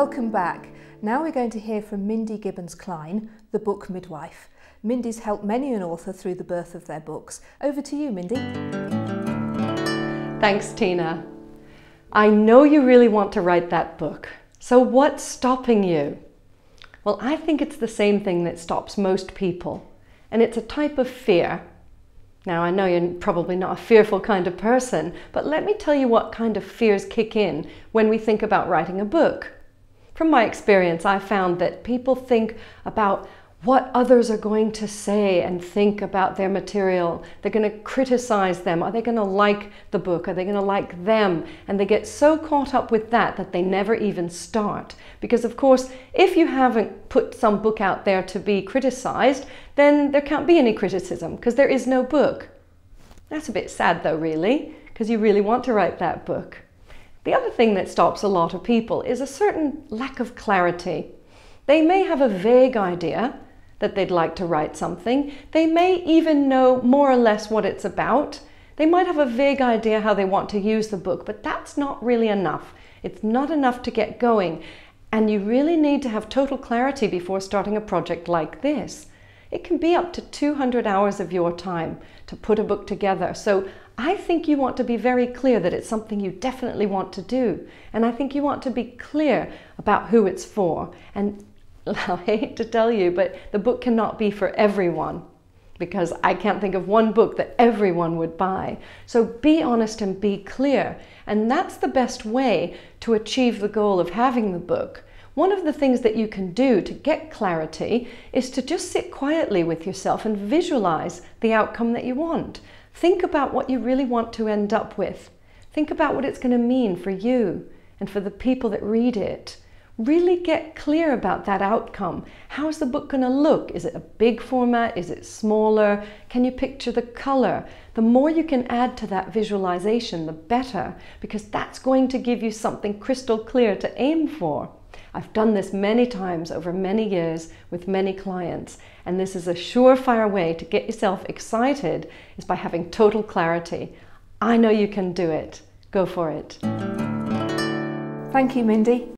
Welcome back. Now we're going to hear from Mindy Gibbins Klein, the book Midwife. Mindy's helped many an author through the birth of their books. Over to you, Mindy. Thanks, Tina. I know you really want to write that book. So what's stopping you? Well, I think it's the same thing that stops most people, and it's a type of fear. Now, I know you're probably not a fearful kind of person, but let me tell you what kind of fears kick in when we think about writing a book. From my experience, I found that people think about what others are going to say and think about their material. They're going to criticize them. Are they going to like the book? Are they going to like them? And they get so caught up with that they never even start. Because of course, if you haven't put some book out there to be criticized, then there can't be any criticism because there is no book. That's a bit sad though, really, because you really want to write that book. The other thing that stops a lot of people is a certain lack of clarity. They may have a vague idea that they'd like to write something. They may even know more or less what it's about. They might have a vague idea how they want to use the book, but that's not really enough. It's not enough to get going. And you really need to have total clarity before starting a project like this. It can be up to 200 hours of your time to put a book together. So I think you want to be very clear that it's something you definitely want to do. And I think you want to be clear about who it's for. And I hate to tell you, but the book cannot be for everyone, because I can't think of one book that everyone would buy. So be honest and be clear. And that's the best way to achieve the goal of having the book. One of the things that you can do to get clarity is to just sit quietly with yourself and visualize the outcome that you want. Think about what you really want to end up with. Think about what it's going to mean for you and for the people that read it. Really get clear about that outcome. How's the book going to look? Is it a big format? Is it smaller? Can you picture the color? The more you can add to that visualization, the better, because that's going to give you something crystal clear to aim for. I've done this many times over many years with many clients, and this is a surefire way to get yourself excited is by having total clarity. I know you can do it. Go for it. Thank you, Mindy.